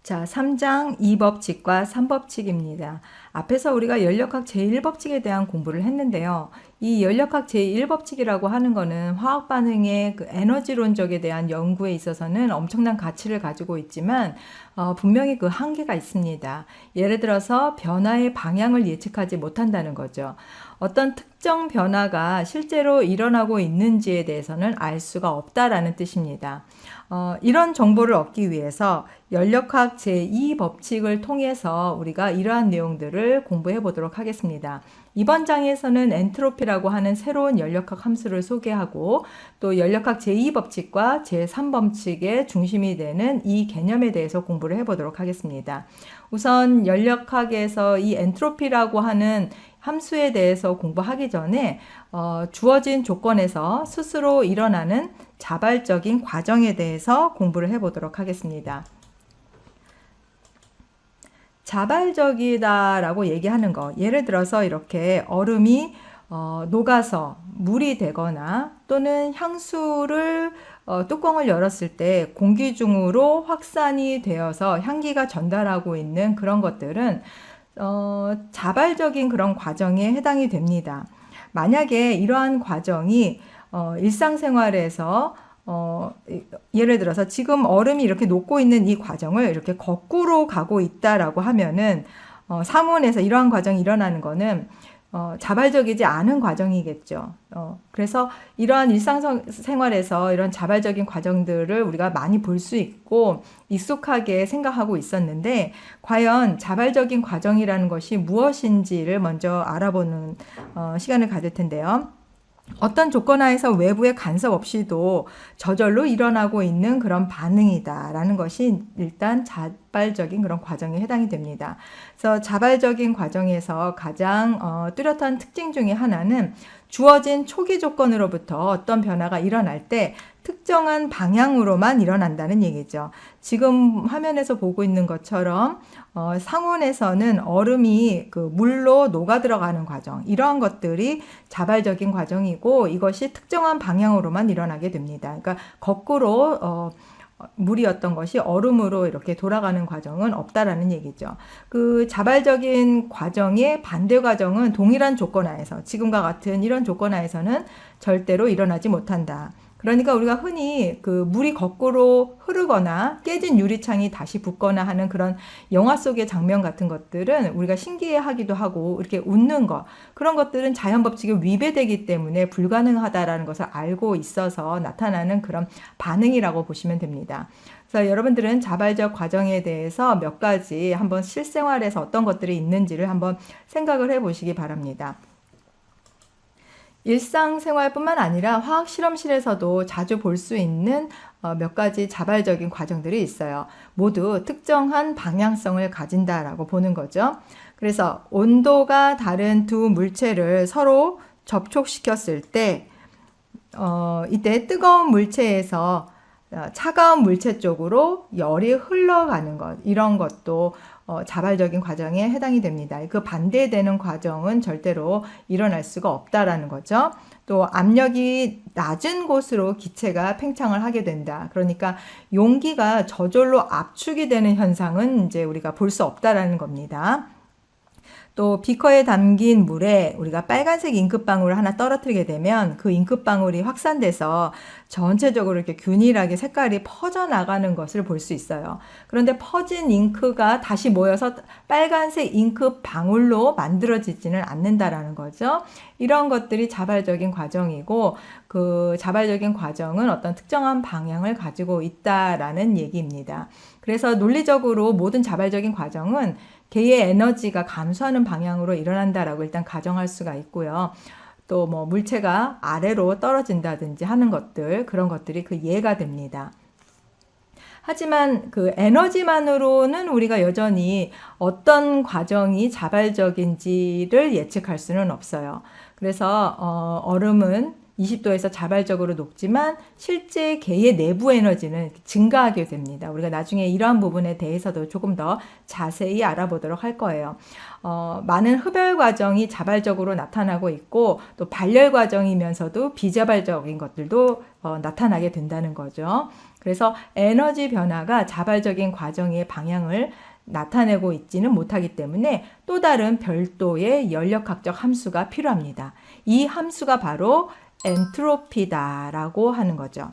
자, 3장 2법칙과 3법칙입니다. 앞에서 우리가 연력학 제1법칙에 대한 공부를 했는데요. 이 연력학 제1법칙이라고 하는 거는 화학 반응의 그 에너지론적에 대한 연구에 있어서는 엄청난 가치를 가지고 있지만 분명히 그 한계가 있습니다. 예를 들어서 변화의 방향을 예측하지 못한다는 거죠. 어떤 특정 변화가 실제로 일어나고 있는지에 대해서는 알 수가 없다라는 뜻입니다. 이런 정보를 얻기 위해서 연력학 제2법칙을 통해서 우리가 이러한 내용들을 공부해 보도록 하겠습니다. 이번 장에서는 엔트로피라고 하는 새로운 연력학 함수를 소개하고 또 연력학 제2법칙과 제3법칙의 중심이 되는 이 개념에 대해서 공부를 해 보도록 하겠습니다. 우선 연력학에서 이 엔트로피라고 하는 함수에 대해서 공부하기 전에 주어진 조건에서 스스로 일어나는 자발적인 과정에 대해서 공부를 해보도록 하겠습니다. 자발적이다라고 얘기하는 거, 예를 들어서 이렇게 얼음이 녹아서 물이 되거나 또는 향수를 뚜껑을 열었을 때 공기 중으로 확산이 되어서 향기가 전달하고 있는 그런 것들은 자발적인 그런 과정에 해당이 됩니다. 만약에 이러한 과정이 일상생활에서 예를 들어서 지금 얼음이 이렇게 녹고 있는 이 과정을 이렇게 거꾸로 가고 있다라고 하면은 사문에서 이러한 과정이 일어나는 거는 자발적이지 않은 과정이겠죠. 그래서 이러한 일상생활에서 이런 자발적인 과정들을 우리가 많이 볼 수 있고 익숙하게 생각하고 있었는데 과연 자발적인 과정이라는 것이 무엇인지를 먼저 알아보는 시간을 가질 텐데요. 어떤 조건 하에서 외부의 간섭 없이도 저절로 일어나고 있는 그런 반응이다라는 것이 일단 자발적인 그런 과정에 해당이 됩니다. 그래서 자발적인 과정에서 가장 뚜렷한 특징 중에 하나는 주어진 초기 조건으로부터 어떤 변화가 일어날 때 특정한 방향으로만 일어난다는 얘기죠. 지금 화면에서 보고 있는 것처럼 상온에서는 얼음이 그 물로 녹아 들어가는 과정, 이러한 것들이 자발적인 과정이고 이것이 특정한 방향으로만 일어나게 됩니다. 그러니까 거꾸로 물이었던 것이 얼음으로 이렇게 돌아가는 과정은 없다라는 얘기죠. 그 자발적인 과정의 반대 과정은 동일한 조건 하에서 지금과 같은 이런 조건 하에서는 절대로 일어나지 못한다. 그러니까 우리가 흔히 그 물이 거꾸로 흐르거나 깨진 유리창이 다시 붙거나 하는 그런 영화 속의 장면 같은 것들은 우리가 신기해하기도 하고 이렇게 웃는 것, 그런 것들은 자연 법칙에 위배되기 때문에 불가능하다라는 것을 알고 있어서 나타나는 그런 반응이라고 보시면 됩니다. 그래서 여러분들은 자발적 과정에 대해서 몇 가지 한번 실생활에서 어떤 것들이 있는지를 한번 생각을 해 보시기 바랍니다. 일상생활뿐만 아니라 화학 실험실에서도 자주 볼 수 있는 몇 가지 자발적인 과정들이 있어요. 모두 특정한 방향성을 가진다라고 보는 거죠. 그래서 온도가 다른 두 물체를 서로 접촉시켰을 때 이때 뜨거운 물체에서 차가운 물체 쪽으로 열이 흘러가는 것, 이런 것도 자발적인 과정에 해당이 됩니다. 그 반대되는 과정은 절대로 일어날 수가 없다라는 거죠. 또 압력이 낮은 곳으로 기체가 팽창을 하게 된다. 그러니까 용기가 저절로 압축이 되는 현상은 이제 우리가 볼 수 없다라는 겁니다. 또 비커에 담긴 물에 우리가 빨간색 잉크방울을 하나 떨어뜨리게 되면 그 잉크방울이 확산돼서 전체적으로 이렇게 균일하게 색깔이 퍼져나가는 것을 볼 수 있어요. 그런데 퍼진 잉크가 다시 모여서 빨간색 잉크방울로 만들어지지는 않는다라는 거죠. 이런 것들이 자발적인 과정이고 그 자발적인 과정은 어떤 특정한 방향을 가지고 있다라는 얘기입니다. 그래서 논리적으로 모든 자발적인 과정은 개의 에너지가 감소하는 방향으로 일어난다라고 일단 가정할 수가 있고요. 또 뭐 물체가 아래로 떨어진다든지 하는 것들, 그런 것들이 그 예가 됩니다. 하지만 그 에너지만으로는 우리가 여전히 어떤 과정이 자발적인지를 예측할 수는 없어요. 그래서 얼음은 20도에서 자발적으로 녹지만 실제 개의 내부 에너지는 증가하게 됩니다. 우리가 나중에 이러한 부분에 대해서도 조금 더 자세히 알아보도록 할 거예요. 많은 흡열 과정이 자발적으로 나타나고 있고 또 발열 과정이면서도 비자발적인 것들도 나타나게 된다는 거죠. 그래서 에너지 변화가 자발적인 과정의 방향을 나타내고 있지는 못하기 때문에 또 다른 별도의 연력학적 함수가 필요합니다. 이 함수가 바로 엔트로피다라고 하는 거죠.